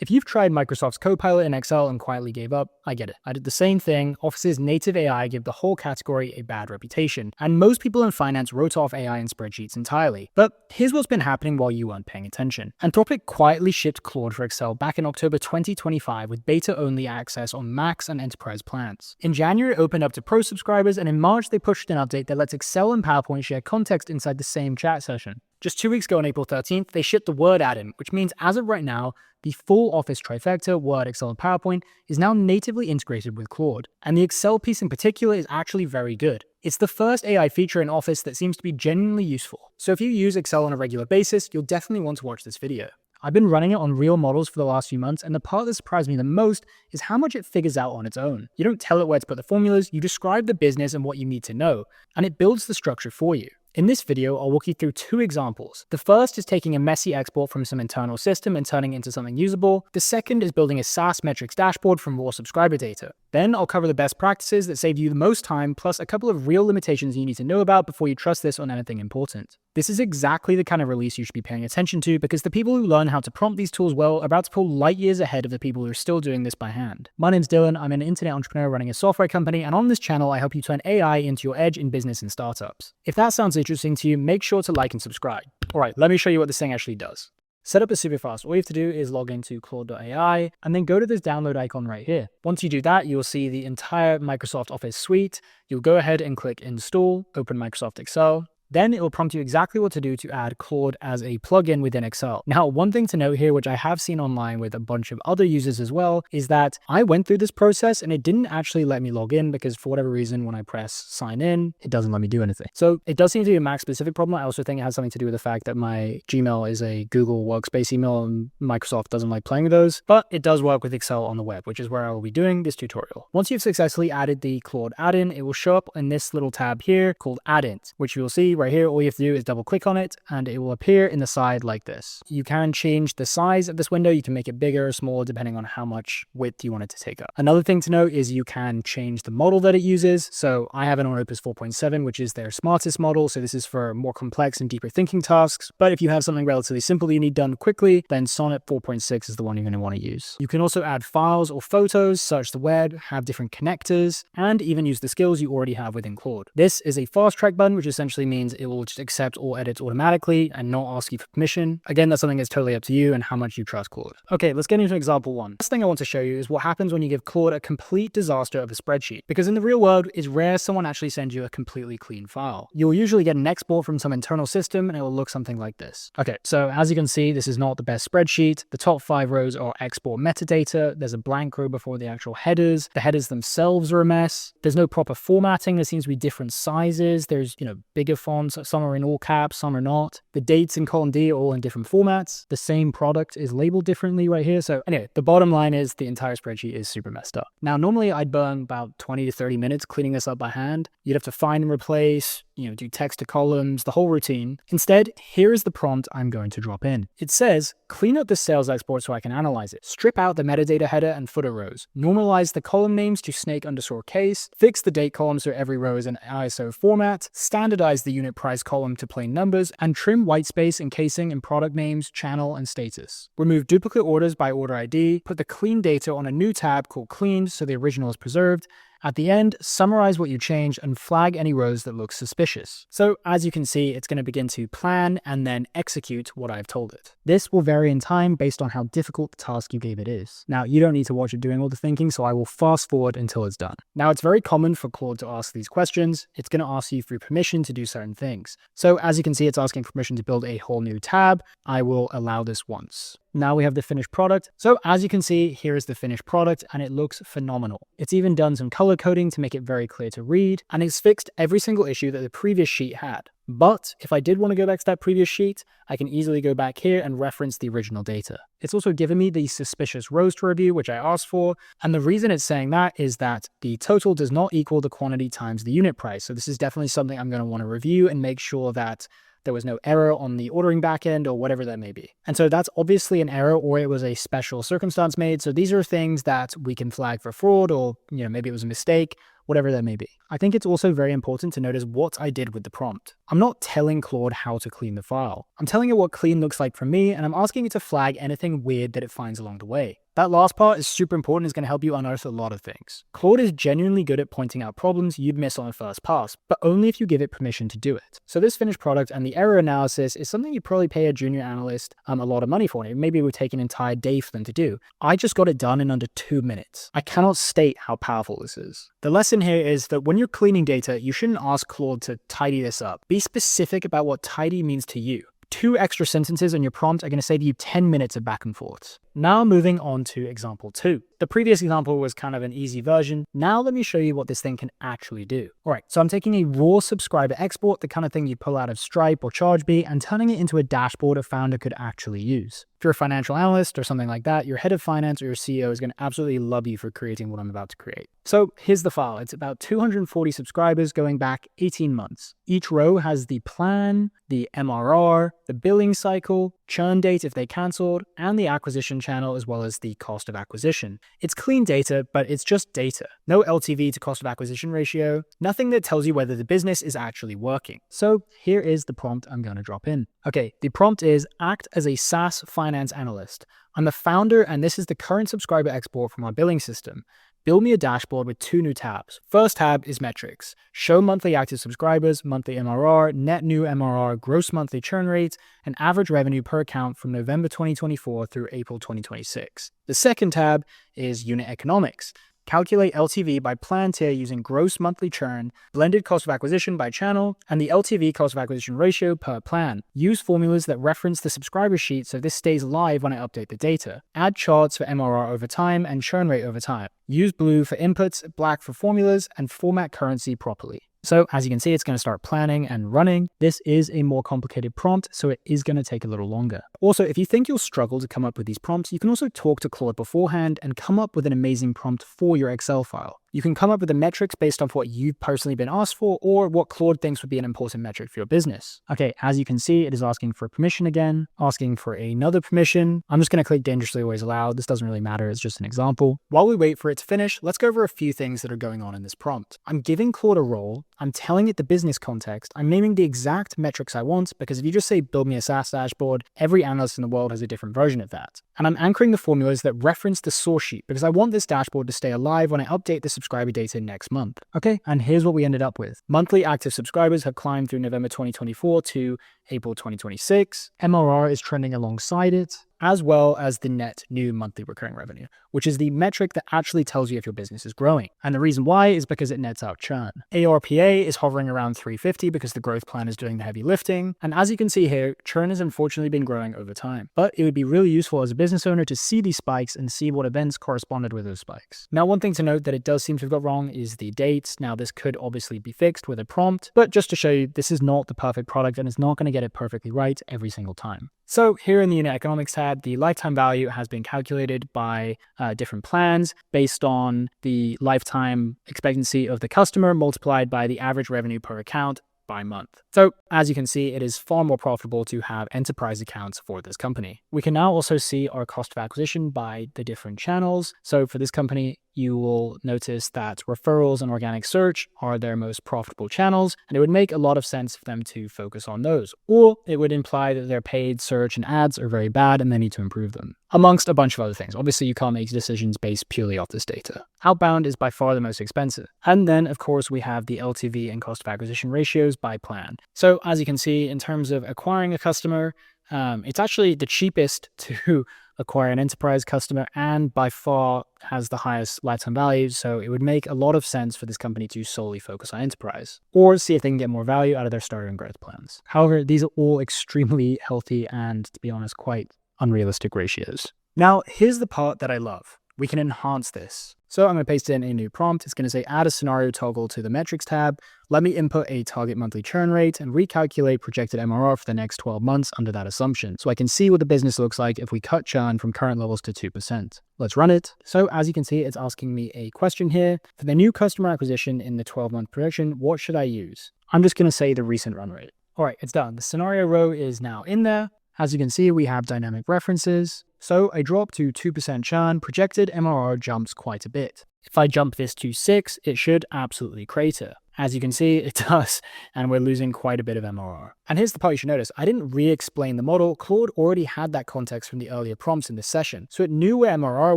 If you've tried Microsoft's Copilot in Excel and quietly gave up, I get it. I did the same thing. Office's native AI gave the whole category a bad reputation, and most people in finance wrote off AI in spreadsheets entirely. But here's what's been happening while you weren't paying attention. Anthropic quietly shipped Claude for Excel back in October 2025 with beta-only access on Max and Enterprise plans. In January, it opened up to Pro subscribers, and in March, they pushed an update that lets Excel and PowerPoint share context inside the same chat session. Just 2 weeks ago on April 13th, they shipped the Word add-in, which means as of right now, the full Office trifecta, Word, Excel, and PowerPoint is now natively integrated with Claude. And the Excel piece in particular is actually very good. It's the first AI feature in Office that seems to be genuinely useful. So if you use Excel on a regular basis, you'll definitely want to watch this video. I've been running it on real models for the last few months, and the part that surprised me the most is how much it figures out on its own. You don't tell it where to put the formulas, you describe the business and what you need to know, and it builds the structure for you. In this video, I'll walk you through 2 examples. The first is taking a messy export from some internal system and turning it into something usable. The second is building a SAAS metrics dashboard from raw subscriber data. Then I'll cover the best practices that save you the most time, plus a couple of real limitations you need to know about before you trust this on anything important. This is exactly the kind of release you should be paying attention to, because the people who learn how to prompt these tools well are about to pull light years ahead of the people who are still doing this by hand. My name's Dylan, I'm an internet entrepreneur running a software company, and on this channel I help you turn AI into your edge in business and startups. If that sounds interesting to you, make sure to like and subscribe. Alright, let me show you what this thing actually does. Setup is super fast. All you have to do is log into Claude.ai and then go to this download icon right here. Once you do that, you'll see the entire Microsoft Office suite. You'll go ahead and click Install, open Microsoft Excel. Then it will prompt you exactly what to do to add Claude as a plugin within Excel. Now, one thing to note here, which I have seen online with a bunch of other users as well, is that I went through this process and it didn't actually let me log in because for whatever reason, when I press sign in, it doesn't let me do anything. So it does seem to be a Mac specific problem. I also think it has something to do with the fact that my Gmail is a Google Workspace email and Microsoft doesn't like playing with those, but it does work with Excel on the web, which is where I will be doing this tutorial. Once you've successfully added the Claude add-in, it will show up in this little tab here called add-ins, which you will see right here. All you have to do is double click on it and it will appear in the side like this. You can change the size of this window. You can make it bigger or smaller depending on how much width you want it to take up. Another thing to note is you can change the model that it uses. So I have it on Opus 4.7, which is their smartest model. So this is for more complex and deeper thinking tasks. But if you have something relatively simple that you need done quickly, then Sonnet 4.6 is the one you're going to want to use. You can also add files or photos, search the web, have different connectors, and even use the skills you already have within Claude. This is a fast track button, which essentially means it will just accept all edits automatically and not ask you for permission. Again, that's something that's totally up to you and how much you trust Claude. Okay, let's get into example 1. First thing I want to show you is what happens when you give Claude a complete disaster of a spreadsheet. Because in the real world, it's rare someone actually sends you a completely clean file. You'll usually get an export from some internal system and it will look something like this. Okay, so as you can see, this is not the best spreadsheet. The top 5 rows are export metadata. There's a blank row before the actual headers. The headers themselves are a mess. There's no proper formatting. There seems to be different sizes. There's, bigger fonts. Some are in all caps, some are not. The dates in column D are all in different formats. The same product is labeled differently right here. So anyway, the bottom line is the entire spreadsheet is super messed up. Now, normally I'd burn about 20 to 30 minutes cleaning this up by hand. You'd have to find and replace, do text to columns, the whole routine. Instead, here is the prompt I'm going to drop in. It says, clean up the sales export so I can analyze it. Strip out the metadata header and footer rows. Normalize the column names to snake_case. Fix the date column so every row is in ISO format. Standardize the unit price column to plain numbers, and trim white space encasing in product names, channel, and status. Remove duplicate orders by order ID. Put the clean data on a new tab called cleaned so the original is preserved. At the end, summarize what you changed and flag any rows that look suspicious. So as you can see, it's going to begin to plan and then execute what I've told it. This will vary in time based on how difficult the task you gave it is. Now, you don't need to watch it doing all the thinking, so I will fast forward until it's done. Now, it's very common for Claude to ask these questions. It's going to ask you for permission to do certain things. So as you can see, it's asking permission to build a whole new tab. I will allow this once. Now we have the finished product. So as you can see, here is the finished product and it looks phenomenal. It's even done some color coding to make it very clear to read, and it's fixed every single issue that the previous sheet had. But if I did want to go back to that previous sheet, I can easily go back here and reference the original data. It's also given me the suspicious rows to review, which I asked for. And the reason it's saying that is that the total does not equal the quantity times the unit price. So this is definitely something I'm going to want to review and make sure that there was no error on the ordering backend or whatever that may be. And so that's obviously an error, or it was a special circumstance made. So these are things that we can flag for fraud, or maybe it was a mistake. whatever that may be. I think it's also very important to notice what I did with the prompt. I'm not telling Claude how to clean the file. I'm telling it what clean looks like for me, and I'm asking it to flag anything weird that it finds along the way. That last part is super important. It's going to help you unearth a lot of things. Claude is genuinely good at pointing out problems you'd miss on a first pass, but only if you give it permission to do it. So this finished product and the error analysis is something you'd probably pay a junior analyst a lot of money for. It maybe would take an entire day for them to do. I just got it done in under 2 minutes. I cannot state how powerful this is. The lesson here is that when you're cleaning data, you shouldn't ask Claude to tidy this up. Be specific about what tidy means to you. 2 extra sentences on your prompt are going to save you 10 minutes of back and forth. Now moving on to example 2. The previous example was kind of an easy version. Now let me show you what this thing can actually do. All right, so I'm taking a raw subscriber export, the kind of thing you pull out of Stripe or Chargebee, and turning it into a dashboard a founder could actually use. If you're a financial analyst or something like that, your head of finance or your CEO is going to absolutely love you for creating what I'm about to create. So here's the file. It's about 240 subscribers going back 18 months. Each row has the plan, the MRR, the billing cycle, churn date if they canceled, and the acquisition channel, as well as the cost of acquisition. It's clean data, but it's just data. No LTV to cost of acquisition ratio, nothing that tells you whether the business is actually working. So here is the prompt I'm going to drop in. Okay, the prompt is act as a SaaS finance analyst. I'm the founder, and this is the current subscriber export from our billing system. Build me a dashboard with 2 new tabs. First tab is metrics. Show monthly active subscribers, monthly MRR, net new MRR, gross monthly churn rate, and average revenue per account from November 2024 through April 2026. The second tab is unit economics. Calculate LTV by plan tier using gross monthly churn, blended cost of acquisition by channel, and the LTV cost of acquisition ratio per plan. Use formulas that reference the subscriber sheet so this stays live when I update the data. Add charts for MRR over time and churn rate over time. Use blue for inputs, black for formulas, and format currency properly. So as you can see, it's going to start planning and running. This is a more complicated prompt, so it is going to take a little longer. Also, if you think you'll struggle to come up with these prompts, you can also talk to Claude beforehand and come up with an amazing prompt for your Excel file. You can come up with the metrics based off what you've personally been asked for or what Claude thinks would be an important metric for your business. Okay, as you can see, it is asking for permission again, asking for another permission. I'm just going to click dangerously always allowed. This doesn't really matter. It's just an example. While we wait for it to finish, let's go over a few things that are going on in this prompt. I'm giving Claude a role. I'm telling it the business context. I'm naming the exact metrics I want because if you just say build me a SaaS dashboard, every analyst in the world has a different version of that. And I'm anchoring the formulas that reference the source sheet because I want this dashboard to stay alive when I update the subscriber data next month. Okay, and here's what we ended up with. Monthly active subscribers have climbed through November 2024 to April 2026. MRR is trending alongside it, as well as the net new monthly recurring revenue, which is the metric that actually tells you if your business is growing. And the reason why is because it nets out churn. ARPA is hovering around 350 because the growth plan is doing the heavy lifting. And as you can see here, churn has unfortunately been growing over time. But it would be really useful as a business owner to see these spikes and see what events corresponded with those spikes. Now, one thing to note that it does seem to have got wrong is the dates. Now, this could obviously be fixed with a prompt, but just to show you, this is not the perfect product and it's not going to get it perfectly right every single time. So here in the unit economics tab, the lifetime value has been calculated by different plans based on the lifetime expectancy of the customer multiplied by the average revenue per account by month. So as you can see, it is far more profitable to have enterprise accounts for this company. We can now also see our cost of acquisition by the different channels. So for this company, you will notice that referrals and organic search are their most profitable channels, and it would make a lot of sense for them to focus on those. Or it would imply that their paid search and ads are very bad and they need to improve them, amongst a bunch of other things. Obviously, you can't make decisions based purely off this data. Outbound is by far the most expensive. And then, of course, we have the LTV and cost of acquisition ratios by plan. So as you can see, in terms of acquiring a customer, it's actually the cheapest to acquire an enterprise customer and by far has the highest lifetime value. So it would make a lot of sense for this company to solely focus on enterprise or see if they can get more value out of their starter and growth plans. However, these are all extremely healthy and, to be honest, quite unrealistic ratios. Now, here's the part that I love. We can enhance this. So I'm going to paste in a new prompt. It's going to say add a scenario toggle to the metrics tab. Let me input a target monthly churn rate and recalculate projected MRR for the next 12 months under that assumption. So I can see what the business looks like if we cut churn from current levels to 2%. Let's run it. So as you can see, it's asking me a question here. For the new customer acquisition in the 12-month projection, what should I use? I'm just going to say the recent run rate. All right, it's done. The scenario row is now in there. As you can see, we have dynamic references. So I drop to 2% churn, projected MRR jumps quite a bit. If I jump this to 6, it should absolutely crater. As you can see, it does, and we're losing quite a bit of MRR. And here's the part you should notice. I didn't re-explain the model. Claude already had that context from the earlier prompts in this session. So it knew where MRR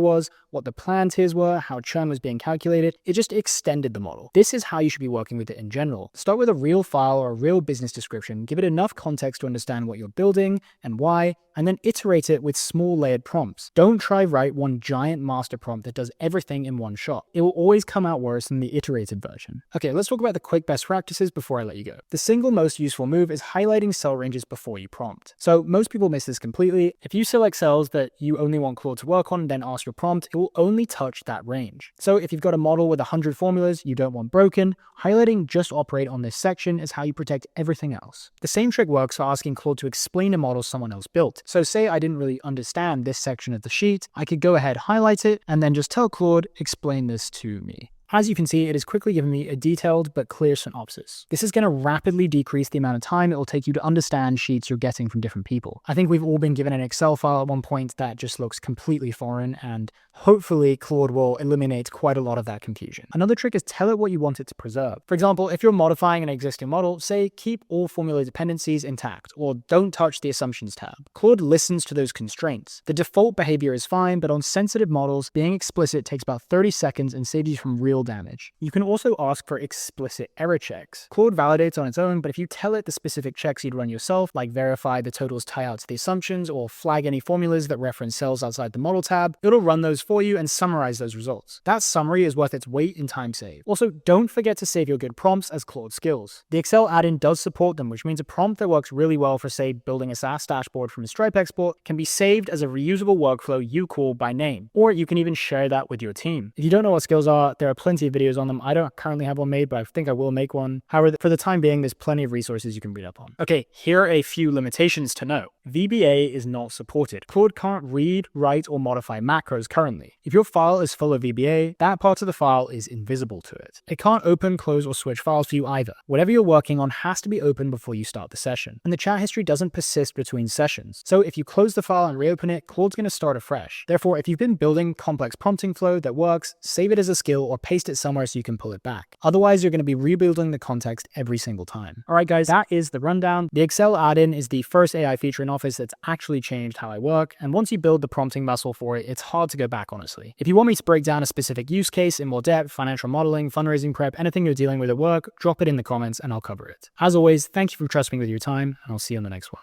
was, what the plan tiers were, how churn was being calculated. It just extended the model. This is how you should be working with it in general. Start with a real file or a real business description, give it enough context to understand what you're building and why, and then iterate it with small layered prompts. Don't try write one giant master prompt that does everything in one shot. It will always come out worse than the iterated version. Okay, let's talk about the quick best practices before I let you go. The single most useful move is highlighting cell ranges before you prompt. So most people miss this completely. If you select cells that you only want Claude to work on, then ask your prompt, it will only touch that range. So if you've got a model with 100 formulas you don't want broken, highlighting just operate on this section is how you protect everything else. The same trick works for asking Claude to explain a model someone else built. So say I didn't really understand this section of the sheet, I could go ahead, highlight it, and then just tell Claude, explain this to me. As you can see, it is quickly giving me a detailed but clear synopsis. This is going to rapidly decrease the amount of time it will take you to understand sheets you're getting from different people. I think we've all been given an Excel file at one point that just looks completely foreign, and hopefully Claude will eliminate quite a lot of that confusion. Another trick is tell it what you want it to preserve. For example, if you're modifying an existing model, say keep all formula dependencies intact, or don't touch the assumptions tab. Claude listens to those constraints. The default behavior is fine, but on sensitive models, being explicit takes about 30 seconds and saves you from real damage. You can also ask for explicit error checks. Claude validates on its own, but if you tell it the specific checks you'd run yourself, like verify the totals tie out to the assumptions or flag any formulas that reference cells outside the model tab, it'll run those for you and summarize those results. That summary is worth its weight in time saved. Also, don't forget to save your good prompts as Claude skills. The Excel add-in does support them, which means a prompt that works really well for, say, building a SAAS dashboard from a Stripe export can be saved as a reusable workflow you call by name, or you can even share that with your team. If you don't know what skills are, there are plenty of videos on them. I don't currently have one made, but I think I will make one. However, for the time being, there's plenty of resources you can read up on. Okay, here are a few limitations to know. VBA is not supported. Claude can't read, write, or modify macros currently. If your file is full of VBA, that part of the file is invisible to it. It can't open, close, or switch files for you either. Whatever you're working on has to be open before you start the session. And the chat history doesn't persist between sessions. So if you close the file and reopen it, Claude's going to start afresh. Therefore, if you've been building complex prompting flow that works, save it as a skill or paste it somewhere so you can pull it back. Otherwise, you're going to be rebuilding the context every single time. All right, guys, that is the rundown. The Excel add-in is the first AI feature in Office that's actually changed how I work. And once you build the prompting muscle for it, it's hard to go back, honestly. If you want me to break down a specific use case in more depth, financial modeling, fundraising prep, anything you're dealing with at work, drop it in the comments and I'll cover it. As always, thank you for trusting me with your time, and I'll see you on the next one.